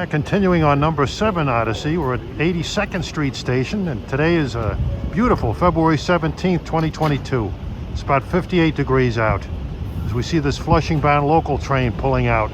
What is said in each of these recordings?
Continuing on number 7 Odyssey, we're at 82nd Street Station, and today is a beautiful February 17th, 2022. It's about 58 degrees out as we see this Flushing-bound local train pulling out.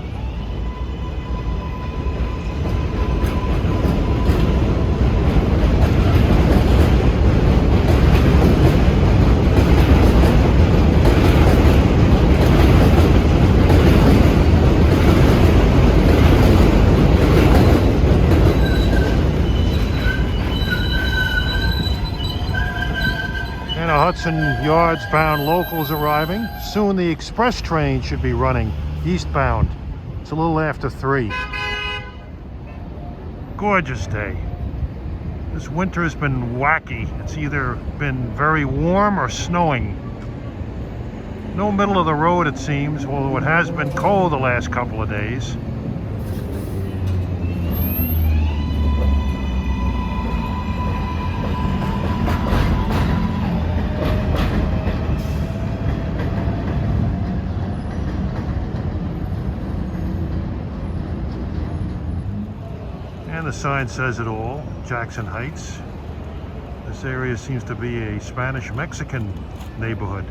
Hudson Yards bound locals arriving. Soon the express train should be running eastbound. It's a little after 3. Gorgeous day. This winter has been wacky. It's either been very warm or snowing. No middle of the road it seems, although it has been cold the last couple of days. And the sign says it all, Jackson Heights. This area seems to be a Spanish-Mexican neighborhood.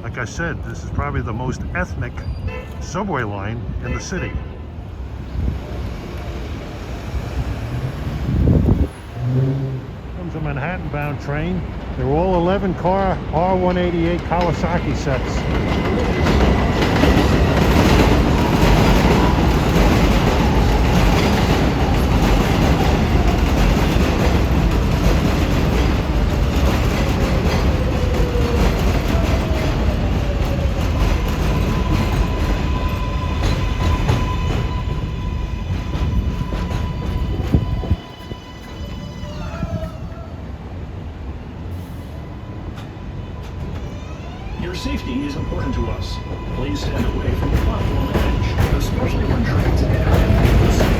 Like I said, this is probably the most ethnic subway line in the city. Comes a Manhattan-bound train. They're all 11-car R188 Kawasaki sets. Your safety is important to us. Please stand away from the platform edge, especially when trains enter and leave the station.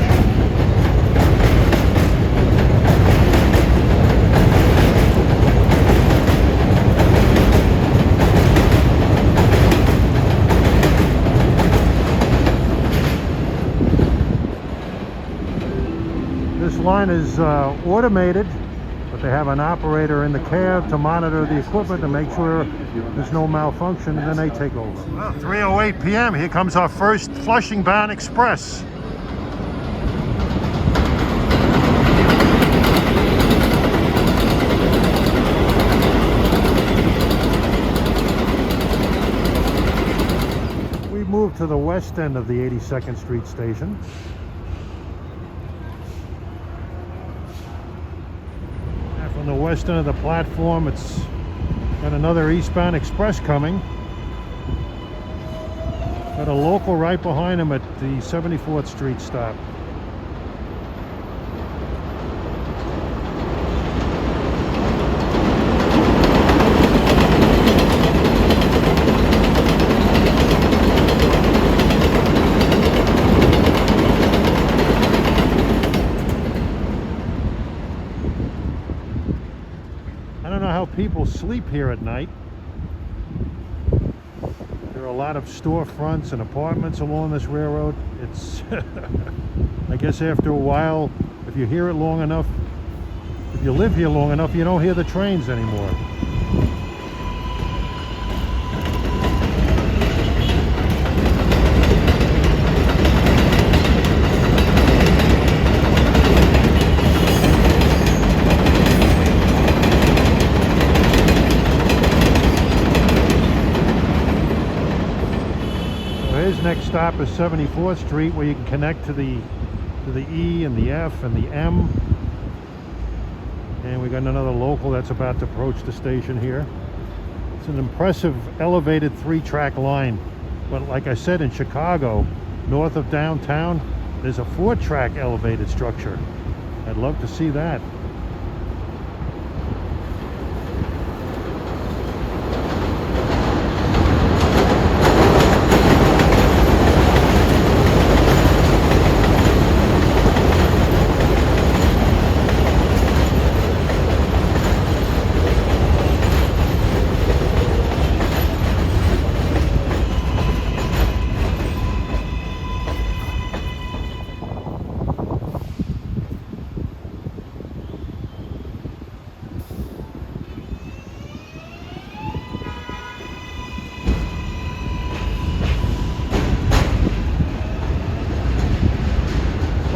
This line is automated. They have an operator in the cab to monitor the equipment to make sure there's no malfunction, and then they take over. Well, 3:08 p.m. Here comes our first Flushing-bound express. We moved to the west end of the 82nd Street station. On the west end of the platform, it's got another eastbound express coming. Got a local right behind him at the 74th Street stop. I don't know how people sleep here at night. There are a lot of storefronts and apartments along this railroad. It's, I guess after a while, if you hear it long enough, if you live here long enough, you don't hear the trains anymore. His next stop is 74th Street, where you can connect to the E and the F and the M. And we got another local that's about to approach the station here. It's an impressive elevated 3-track line. But like I said, in Chicago, north of downtown, there's a 4-track elevated structure. I'd love to see that.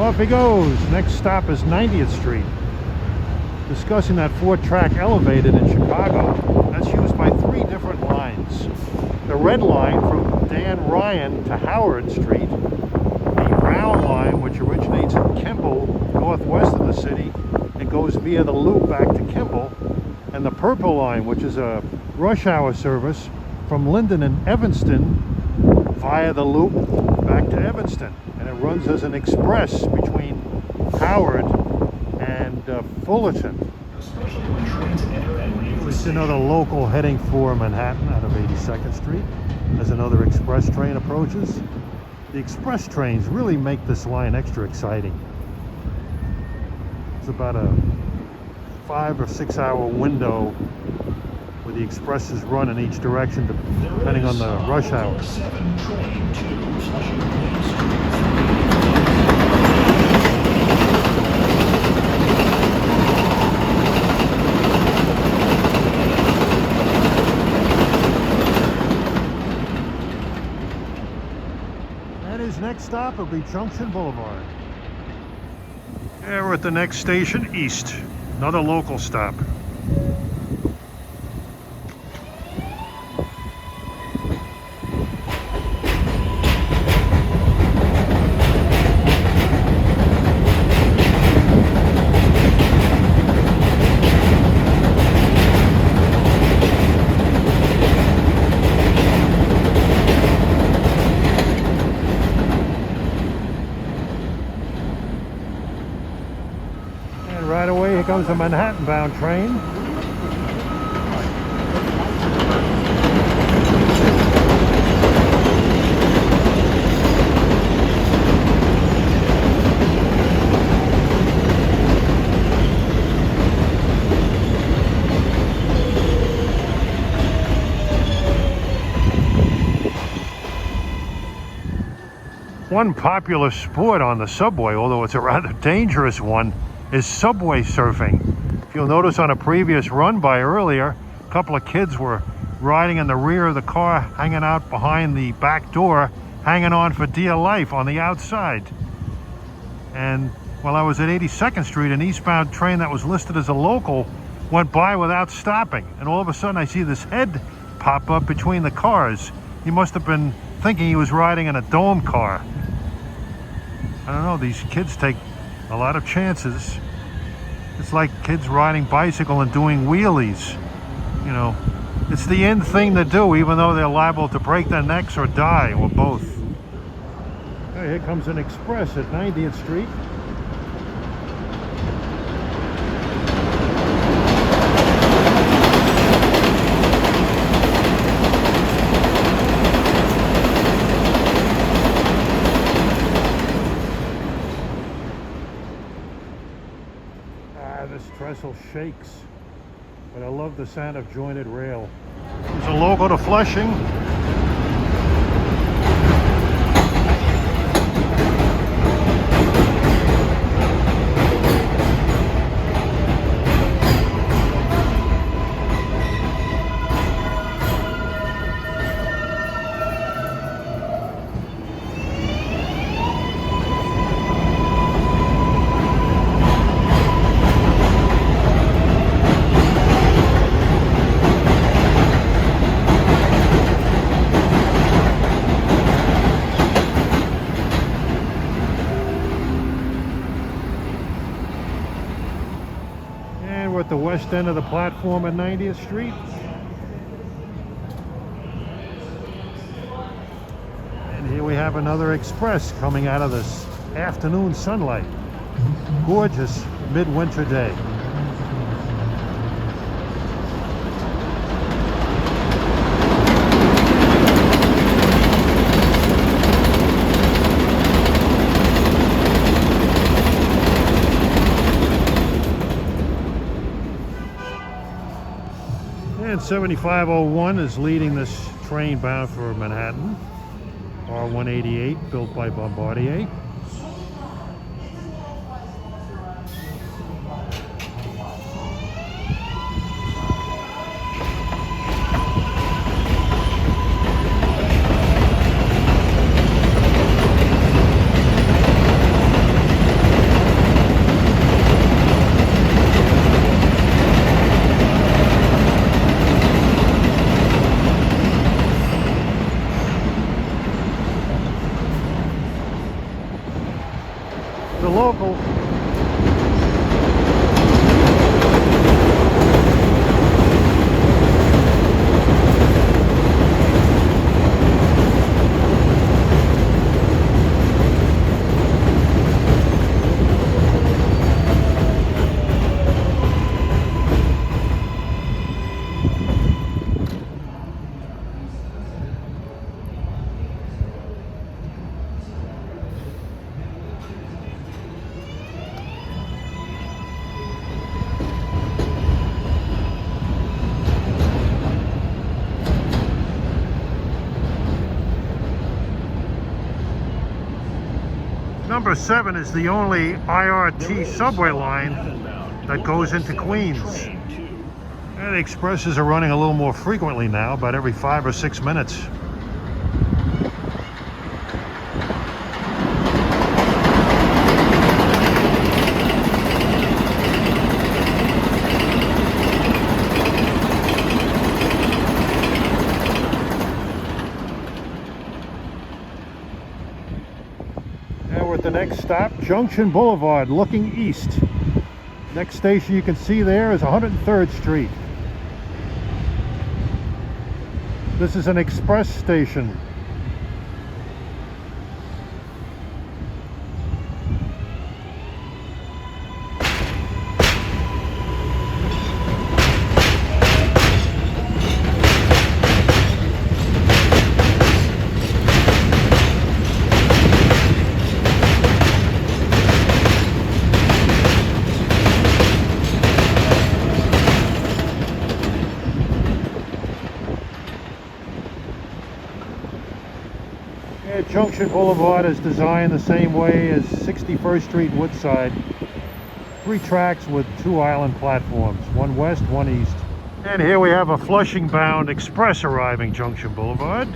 Off he goes. Next stop is 90th Street. Discussing that 4-track elevated in Chicago. That's used by 3 different lines. The red line from Dan Ryan to Howard Street. The brown line, which originates in Kimball, northwest of the city, and goes via the loop back to Kimball. And the purple line, which is a rush hour service from Linden and Evanston via the loop back to Evanston. And it runs as an express between Howard and Fullerton. Especially when trains enter and leave the It's another local heading for Manhattan out of 82nd Street as another express train approaches. The express trains really make this line extra exciting. It's about a 5 or 6 hour window where the expresses run in each direction depending on the rush hour. 7 train to Flushing Main Street. His next stop will be Junction Boulevard. Yeah, we're at the next station, East. Another local stop. Right away, here comes a Manhattan-bound train. One popular sport on the subway, although it's a rather dangerous one, is subway surfing. If you'll notice on a previous run by earlier, a couple of kids were riding in the rear of the car, hanging out behind the back door, hanging on for dear life on the outside. And while I was at 82nd Street, an eastbound train that was listed as a local went by without stopping. And all of a sudden I see this head pop up between the cars. He must have been thinking he was riding in a dome car. I don't know, these kids take a lot of chances. It's like kids riding bicycle and doing wheelies. You know, it's the end thing to do, even though they're liable to break their necks or die, or both. Hey, here comes an express at 90th Street. This trestle shakes, but I love the sound of jointed rail. There's a local to Flushing. At the west end of the platform at 90th Street. And here we have another express coming out of this afternoon sunlight. Gorgeous midwinter day. And 7501 is leading this train bound for Manhattan. R188, built by Bombardier. The local. Number 7 is the only IRT subway line that goes into Queens. And the expresses are running a little more frequently now, about every 5 or 6 minutes. The next stop, Junction Boulevard, looking east. Next station you can see there is 103rd Street. This is an express station. Junction Boulevard is designed the same way as 61st Street Woodside. 3 tracks with 2 island platforms, one west, one east. And here we have a Flushing-bound express arriving Junction Boulevard.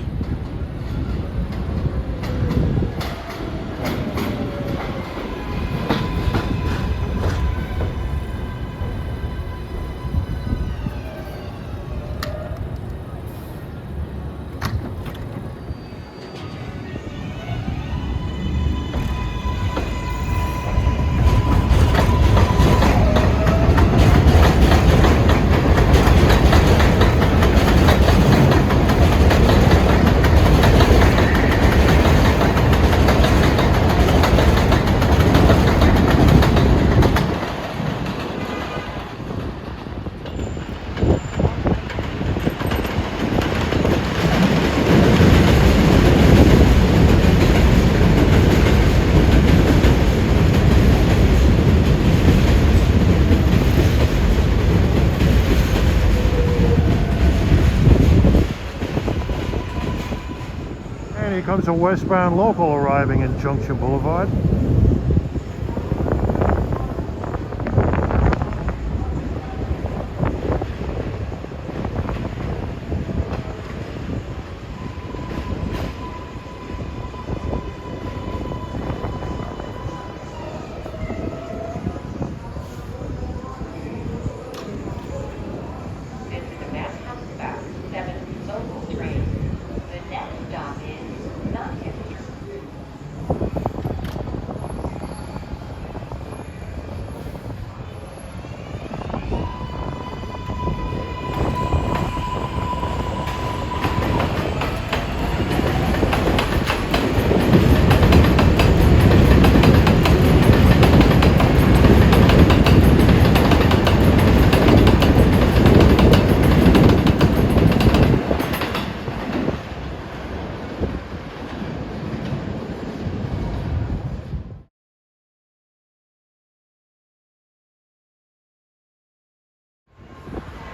Here comes a westbound local arriving in Junction Boulevard.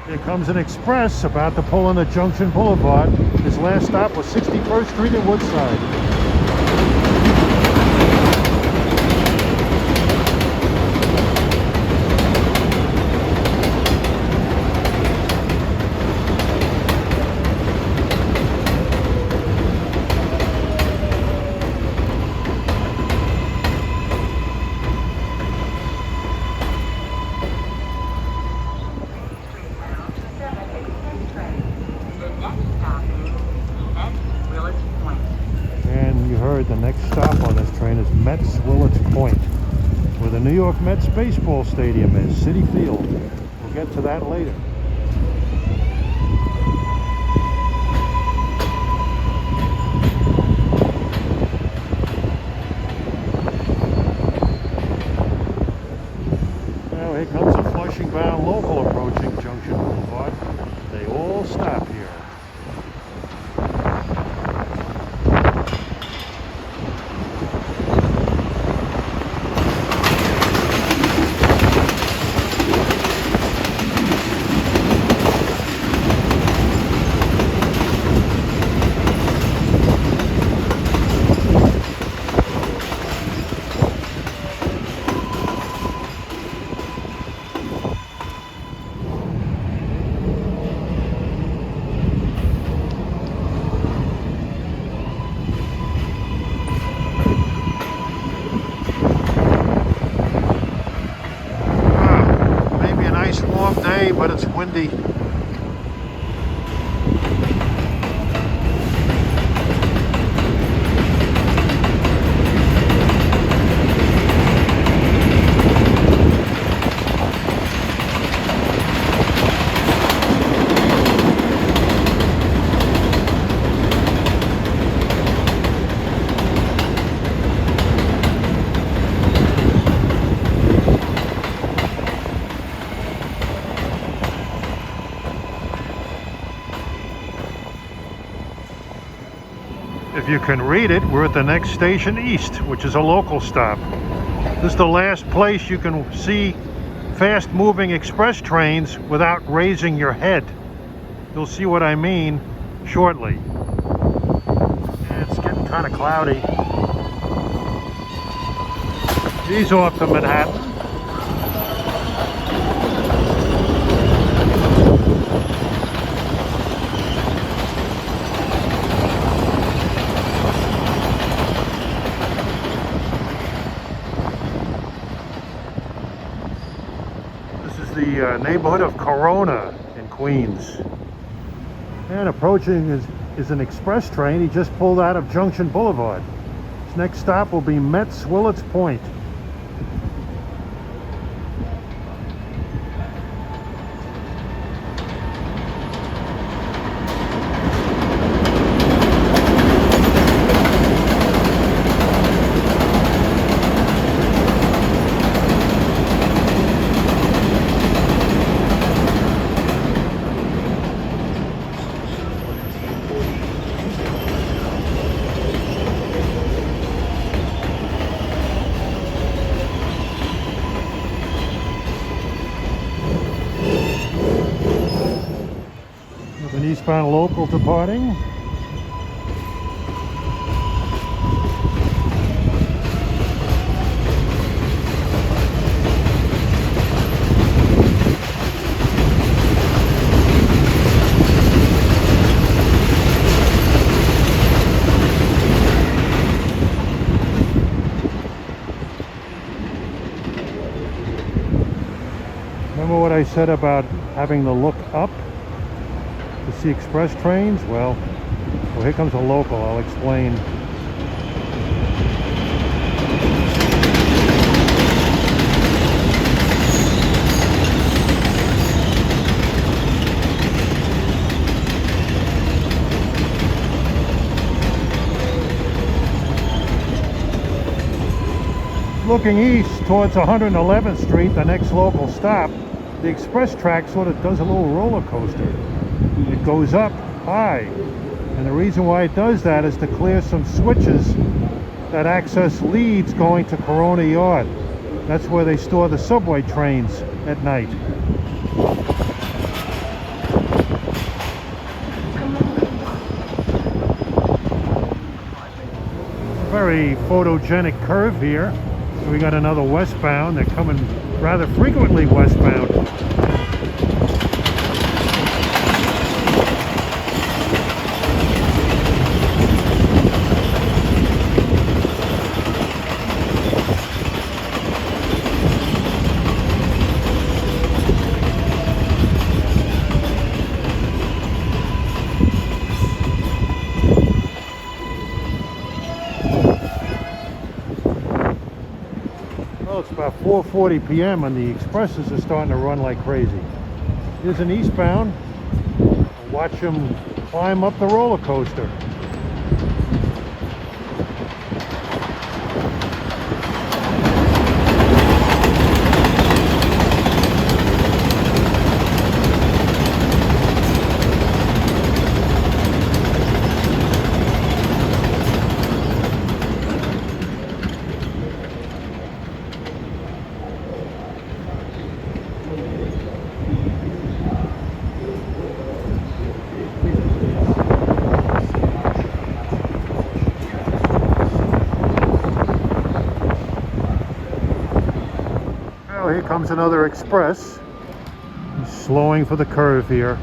Here comes an express about to pull into Junction Boulevard. His last stop was 61st Street in Woodside. The next stop on this train is Metz Willets Point. where the New York Mets baseball stadium is, Citi Field. We'll get to that later. Now here comes a Flushing-bound local approaching Junction Boulevard. They all stop here. But it's windy. If you can read it, we're at the next station east, which is a local stop. This is the last place you can see fast-moving express trains without raising your head. You'll see what I mean shortly. It's getting kind of cloudy. He's off to Manhattan. The neighborhood of Corona in Queens. And approaching is an express train. He just pulled out of Junction Boulevard. His next stop will be Metz Willets Point. An eastbound local departing. Remember what I said about having to look up to see express trains? Well, here comes a local. I'll explain. Looking east towards 111th Street, the next local stop, the express track sort of does a little roller coaster. It goes up high, and the reason why it does that is to clear some switches that access leads going to Corona Yard. That's where they store the subway trains at night. Very photogenic curve here. So we got another westbound. They're coming rather frequently westbound. Well, it's about 4:40 p.m. and the expresses are starting to run like crazy. Here's an eastbound. Watch him climb up the roller coaster. Here comes another express. He's slowing for the curve here.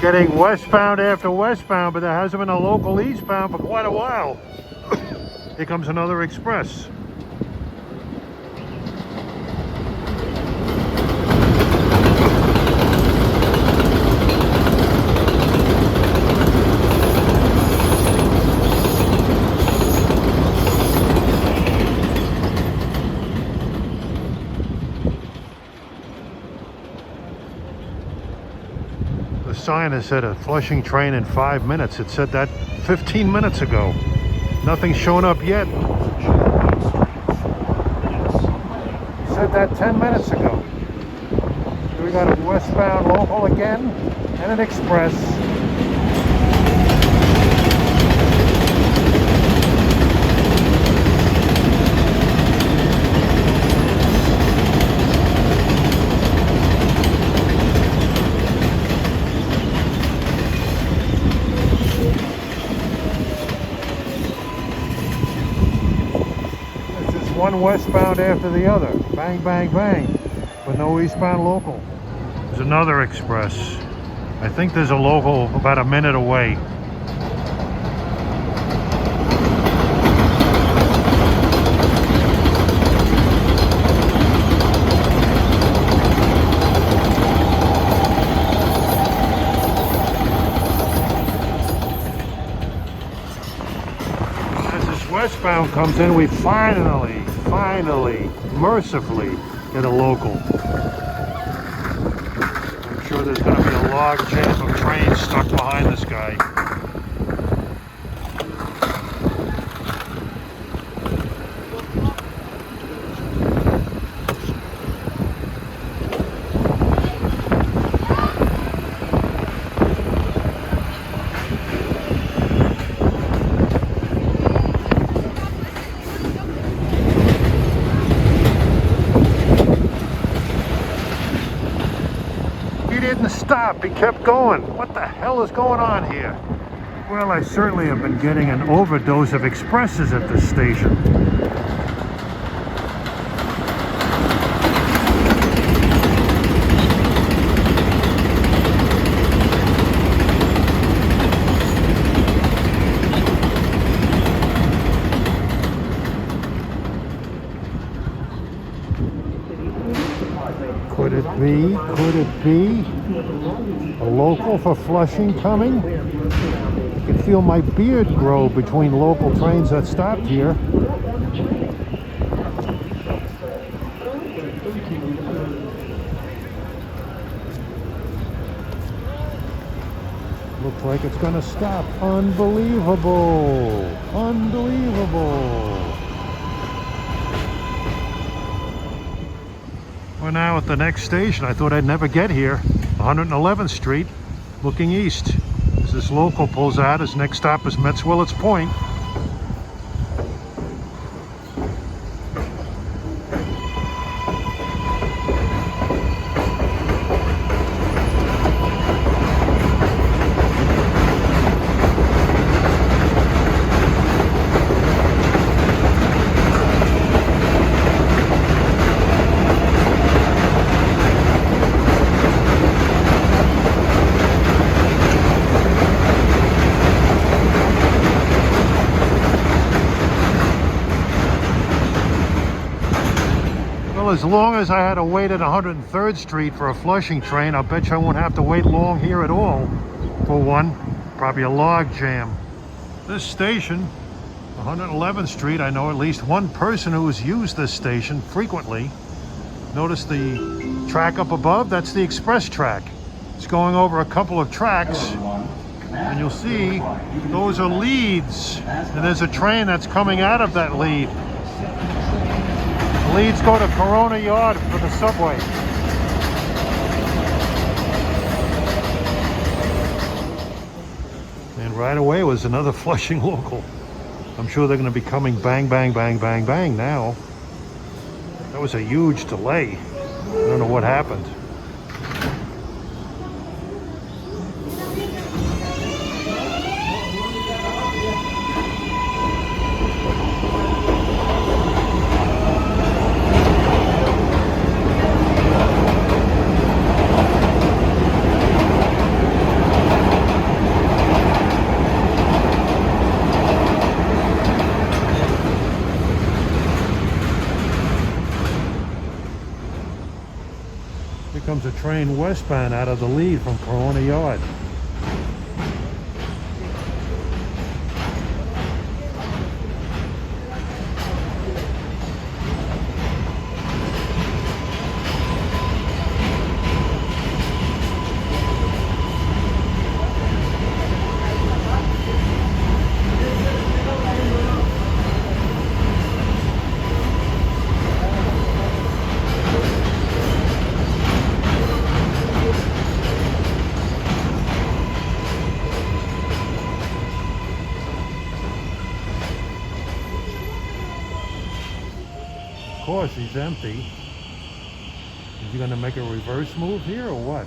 Getting westbound after westbound, but there hasn't been a local eastbound for quite a while. Here comes another express. The sign has said a Flushing train in 5 minutes. It said that 15 minutes ago. Nothing's shown up yet. It said that 10 minutes ago. So we got a westbound local again and an express. One westbound after the other. Bang, bang, bang. But no eastbound local. There's another express. I think there's a local about a minute away. As this westbound comes in, we finally, mercifully get a local. I'm sure there's going to be a log jam of trains stuck behind this guy. Didn't stop, he kept going. What the hell is going on here? Well, I certainly have been getting an overdose of expresses at this station. Could it be a local for Flushing coming? I can feel my beard grow between local trains that stopped here. Looks like it's gonna stop. Unbelievable! Unbelievable! We're now at the next station. I thought I'd never get here. 111th Street, looking east. As this local pulls out, his next stop is Metz Willets Point. Well, as long as I had to wait at 103rd Street for a Flushing train, I bet you I won't have to wait long here at all for one. Probably a log jam. This station, 111th Street, I know at least one person who has used this station frequently. Notice the track up above? That's the express track. It's going over a couple of tracks. And you'll see those are leads. And there's a train that's coming out of that lead. The leads go to Corona Yard for the subway. And right away was another Flushing local. I'm sure they're going to be coming bang, bang, bang, bang, bang now. That was a huge delay. I don't know what happened. Here comes a train westbound out of the lead from Corona Yard. Of course, he's empty. Is he going to make a reverse move here or what?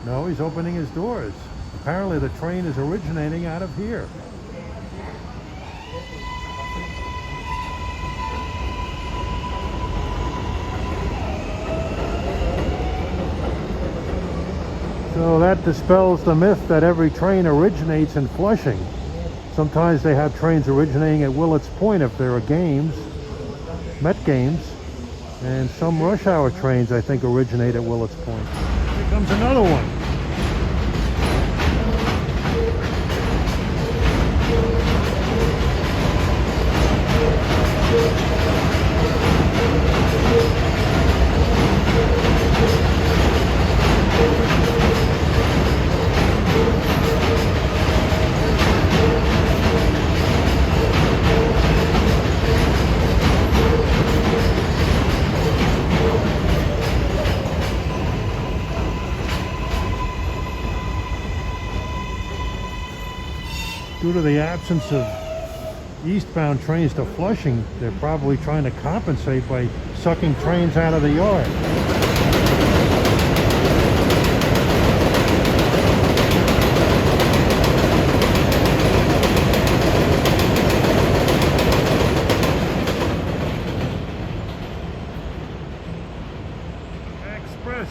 No, he's opening his doors. Apparently the train is originating out of here. So that dispels the myth that every train originates in Flushing. Sometimes they have trains originating at Willets Point if there are games, Met games, and some rush hour trains I think originate at Willets Point. Here comes another one. Due to the absence of eastbound trains to Flushing, they're probably trying to compensate by sucking trains out of the yard.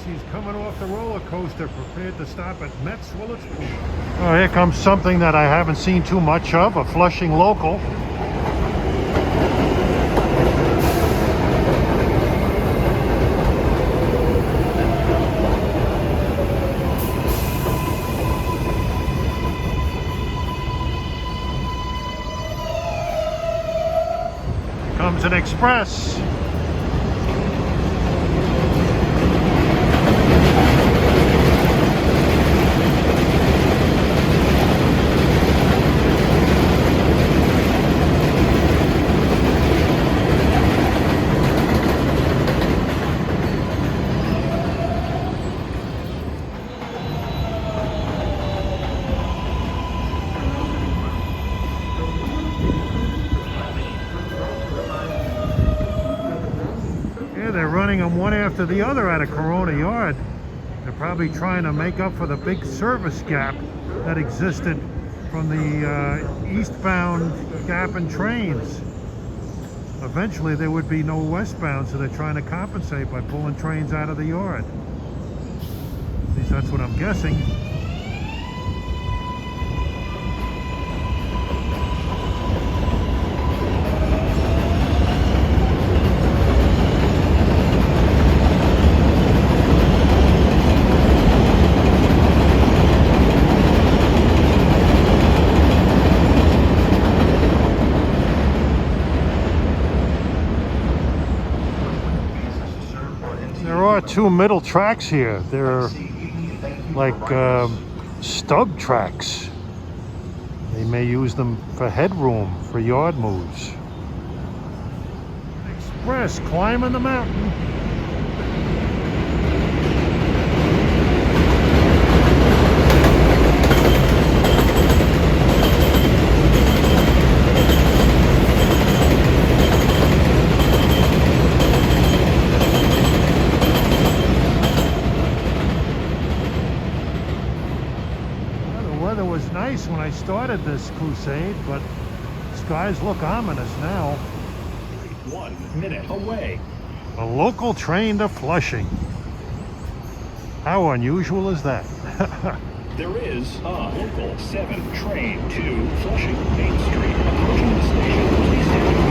He's coming off the roller coaster, prepared to stop at Met's Willets Point. Oh, here comes something that I haven't seen too much of, a Flushing local. Here comes an express. They're running them one after the other out of Corona Yard. They're probably trying to make up for the big service gap that existed from the eastbound gap in trains. Eventually there would be no westbound, so they're trying to compensate by pulling trains out of the yard. At least that's what I'm guessing. two middle tracks here. They're like stub tracks. They may use them for headroom, for yard moves. Express climbing the mountain. Nice when I started this crusade, but skies look ominous now. 1 minute away. A local train to Flushing. How unusual is that? There is a local 7 train to Flushing Main Street approaching the station. Please stand by.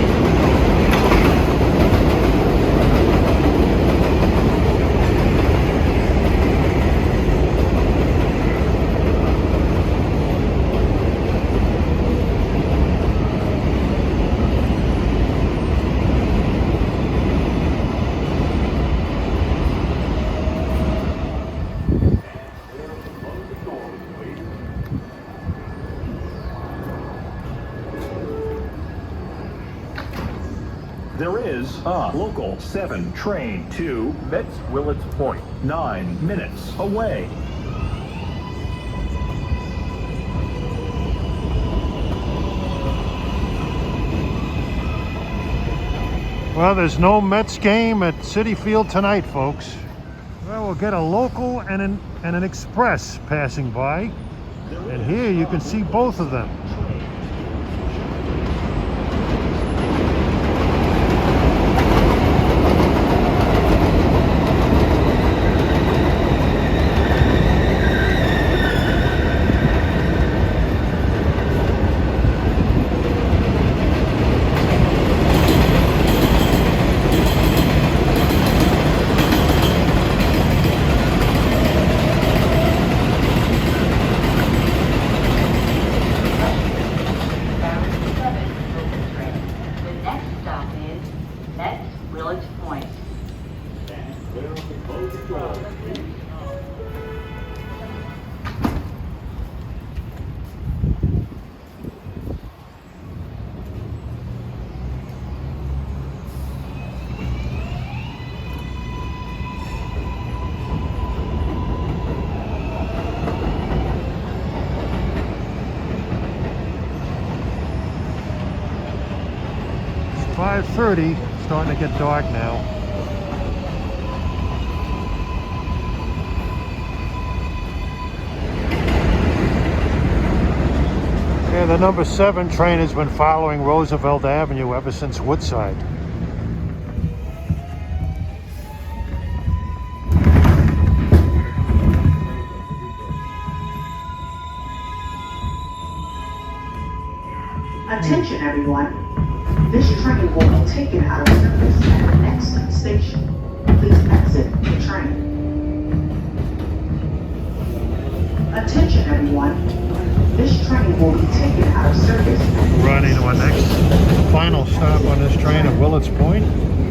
There is a local 7 train to Metz Willets Point, 9 minutes away. Well, there's no Mets game at Citi Field tonight, folks. Well, we'll get a local and an express passing by. And here you can see both of them. It's 5:30, starting to get dark now. Yeah, the number 7 train has been following Roosevelt Avenue ever since Woodside. Attention everyone, this train will be taken out of service at the next station. Please exit the train. Attention everyone, this train will be taken out of service. Running to our next final stop on this train at Willets Point.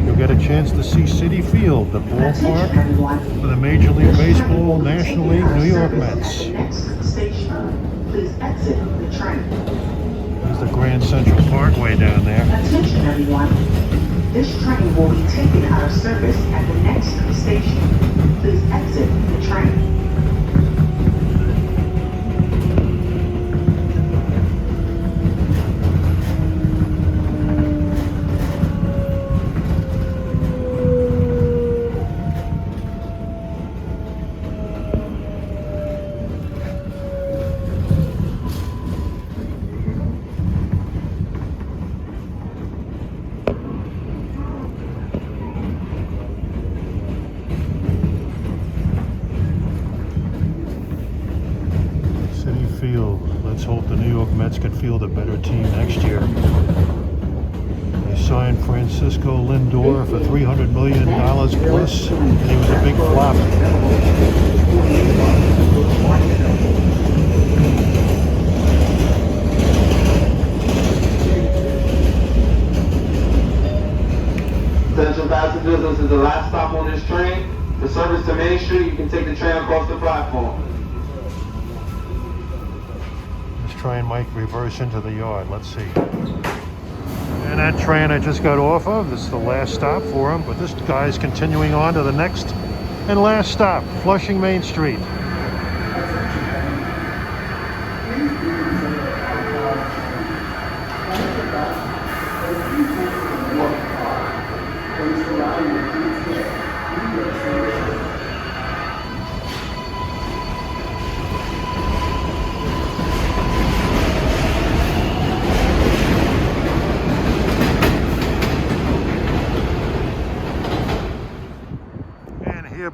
You'll get a chance to see Citi Field, the ballpark for the Major League Baseball, National League, New York Mets. At the next station, please exit the train. There's the Grand Central Parkway down there. Attention everyone, this train will be taken out of service at the next station. Please exit the train. Let's hope the New York Mets can field a better team next year. They signed Francisco Lindor for $300 million plus, and he was a big flop. Attention passengers, this is the last stop on this train. For service to Main Street, you can take the train across the platform. This train might reverse into the yard. Let's see. And that train I just got off of, this is the last stop for him, but this guy's continuing on to the next and last stop, Flushing Main Street.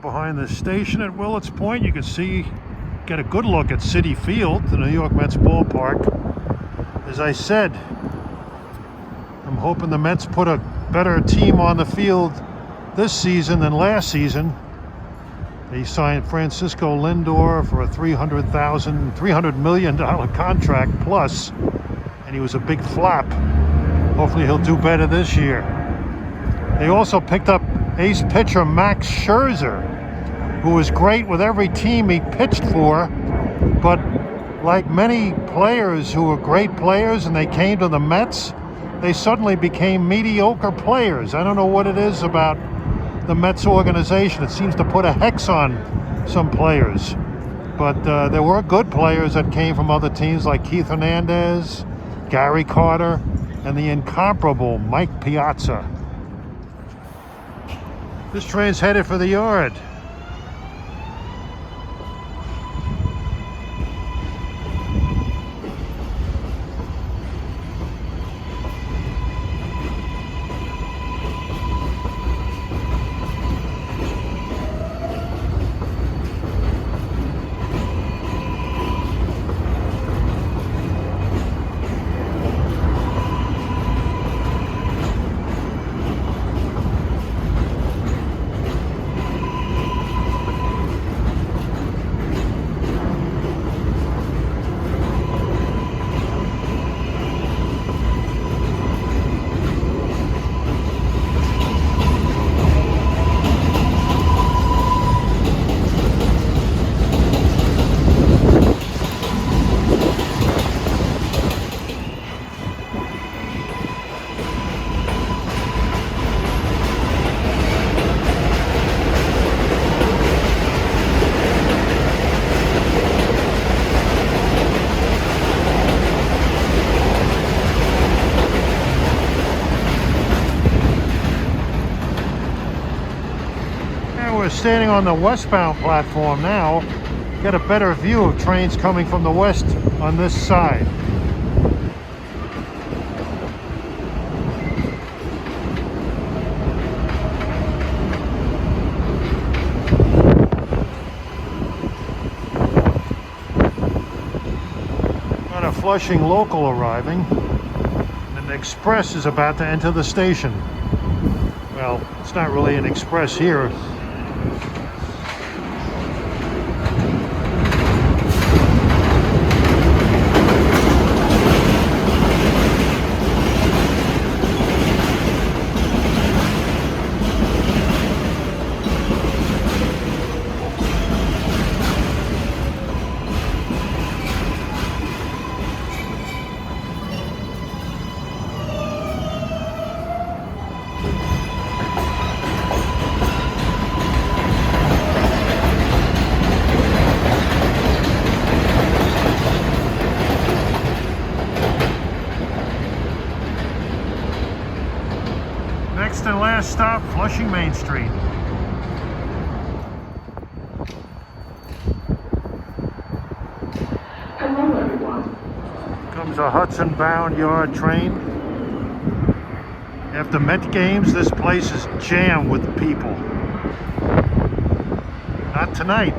Behind the station at Willets Point, you can see, get a good look at Citi Field, the New York Mets ballpark. As I said, I'm hoping the Mets put a better team on the field this season than last season. They signed Francisco Lindor for a $300 million contract plus, and he was a big flop. Hopefully he'll do better this year. They also picked up ace pitcher Max Scherzer, who was great with every team he pitched for, but like many players who were great players and they came to the Mets, they suddenly became mediocre players. I don't know what it is about the Mets organization. It seems to put a hex on some players. But there were good players that came from other teams like Keith Hernandez, Gary Carter, and the incomparable Mike Piazza. This train's headed for the yard. We're standing on the westbound platform now. Get a better view of trains coming from the west on this side. Got a Flushing local arriving, and the express is about to enter the station. Well, it's not really an express here. Next and last stop, Flushing Main Street. Hello, everyone. Comes a Hudson-Bound yard train. After Met games, this place is jammed with people. Not tonight.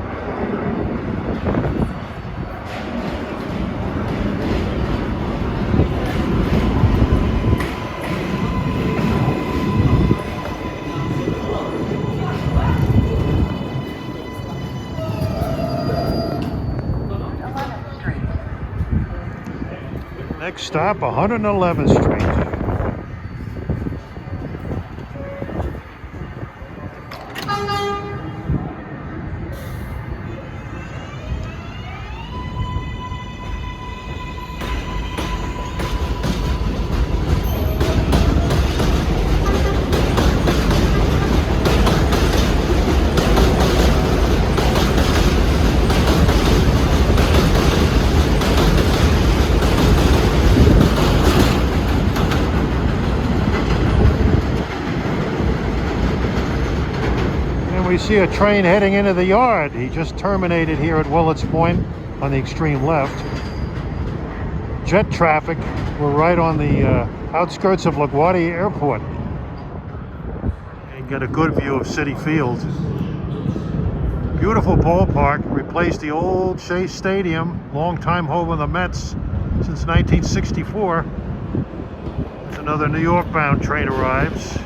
Next stop, 111th Street. we see a train heading into the yard. He just terminated here at Willets Point on the extreme left. Jet traffic. We're right on the outskirts of LaGuardia Airport. And get a good view of Citi Field. Beautiful ballpark. Replaced the old Shea Stadium, longtime home of the Mets since 1964. As another New York bound train arrives.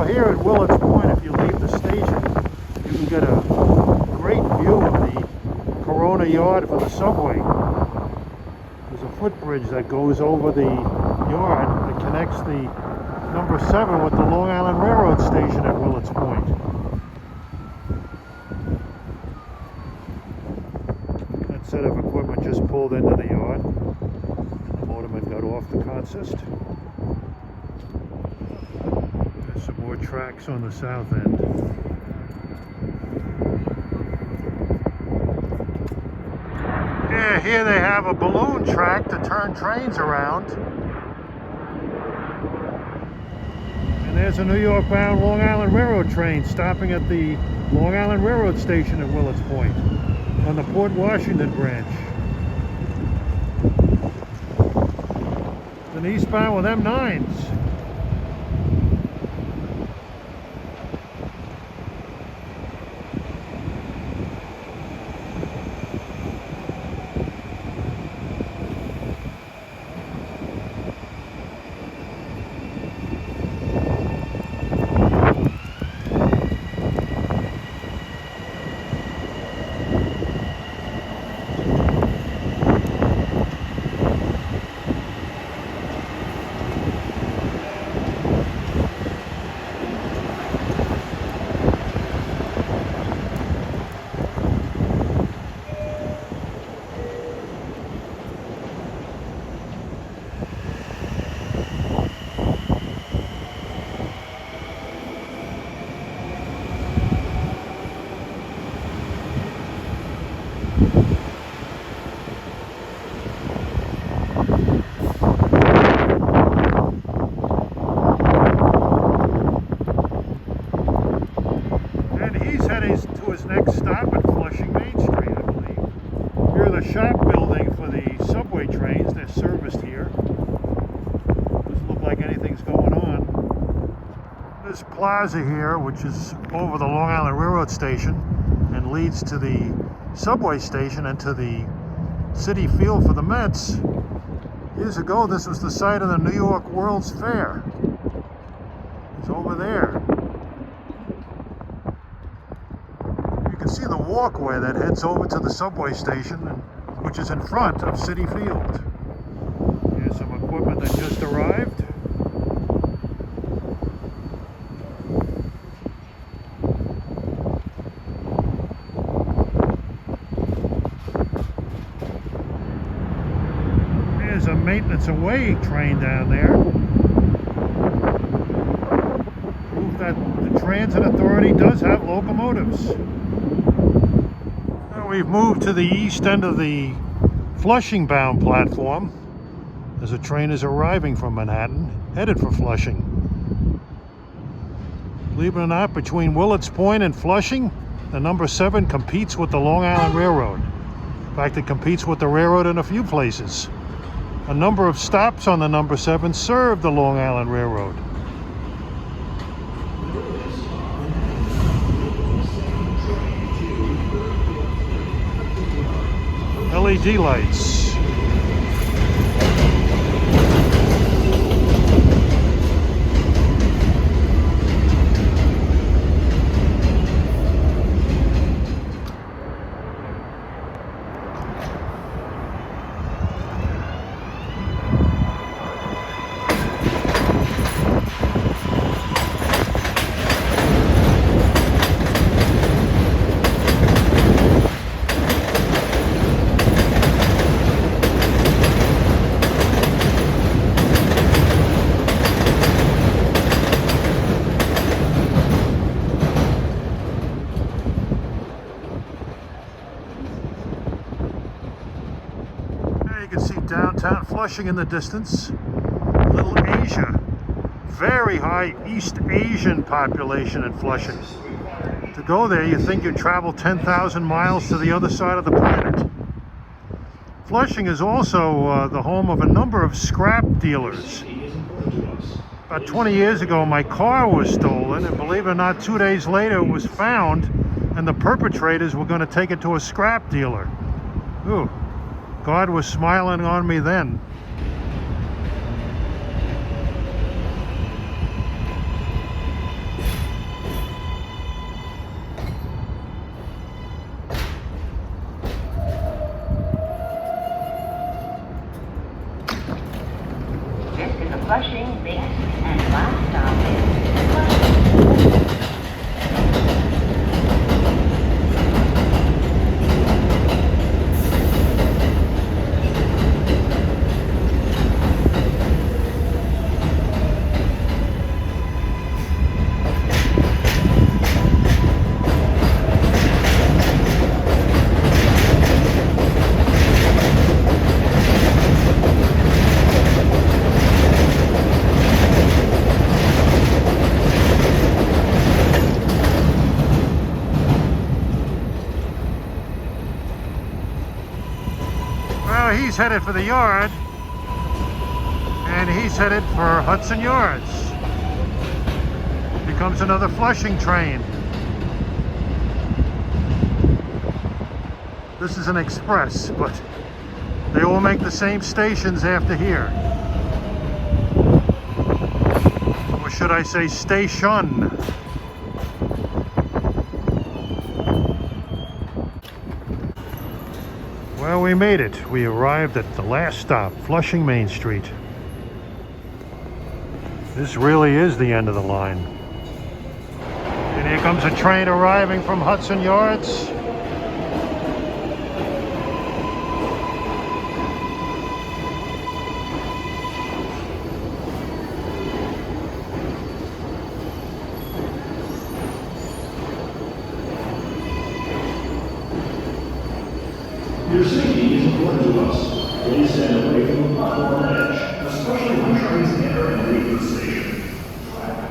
Here at Willets Point, if you leave the station, you can get a great view of the Corona yard for the subway. There's a footbridge that goes over the yard that connects the number 7 with the Long Island Railroad station at Willets Point. That set of equipment just pulled into the yard, and the motorman got off the consist. Some more tracks on the south end. Yeah, here they have a balloon track to turn trains around. And there's a New York bound Long Island Railroad train stopping at the Long Island Railroad station at Willets Point on the Port Washington branch. It's an eastbound with M9s. Shop building for the subway trains. They're serviced here. Doesn't look like anything's going on. This plaza here, which is over the Long Island Railroad station and leads to the subway station and to the Citi Field for the Mets. Years ago, this was the site of the New York World's Fair. It's over there. You can see the walkway that heads over to the subway station, which is in front of Citi Field. Here's some equipment that just arrived. There's a maintenance away train down there. Proof that the Transit Authority does have locomotives. We've moved to the east end of the Flushing bound platform as a train is arriving from Manhattan, headed for Flushing. Believe it or not, between Willets Point and Flushing, the number 7 competes with the Long Island Railroad. In fact, it competes with the railroad in a few places. A number of stops on the number 7 serve the Long Island Railroad. LED lights. see downtown Flushing in the distance. Little Asia. Very high East Asian population in Flushing. To go there, you think you'd travel 10,000 miles to the other side of the planet. Flushing is also the home of a number of scrap dealers. About 20 years ago, my car was stolen, and believe it or not, 2 days later it was found, and the perpetrators were going to take it to a scrap dealer. Ooh, God was smiling on me then. This is a Flushing next and last stop is Flushing. Well, he's headed for the yard, and he's headed for Hudson Yards. Here comes another Flushing train. This is an express, but they all make the same stations after here. Or should I say station? Well, we made it. We arrived at the last stop, Flushing Main Street. This really is the end of the line. And here comes a train arriving from Hudson Yards. Your safety is important to us. Please stand away from the platform edge, especially when trains enter and leave the station.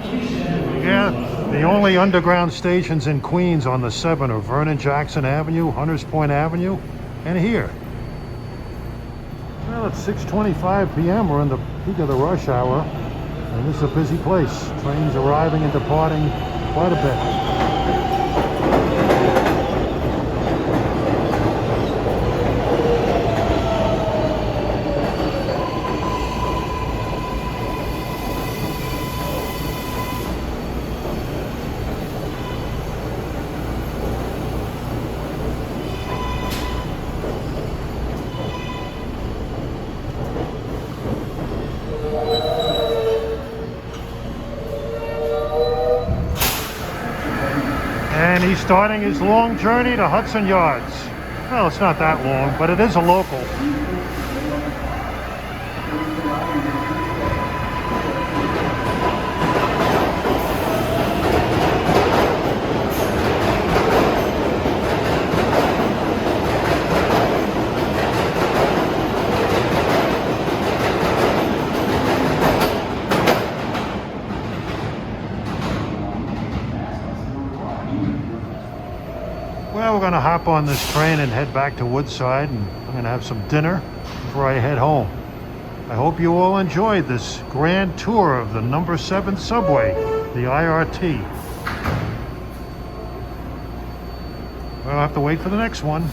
Please stand away from Yeah, the only underground stations in Queens on the 7 are Vernon Jackson Avenue, Hunters Point Avenue, and here. Well, it's 6:25 p.m. We're in the peak of the rush hour, and this is a busy place. Trains arriving and departing quite a bit. And he's starting his long journey to Hudson Yards. Well, it's not that long, but it is a local. Well, we're going to hop on this train and head back to Woodside, and I'm going to have some dinner before I head home. I hope you all enjoyed this grand tour of the number 7 subway, the IRT. Well, I'll have to wait for the next one.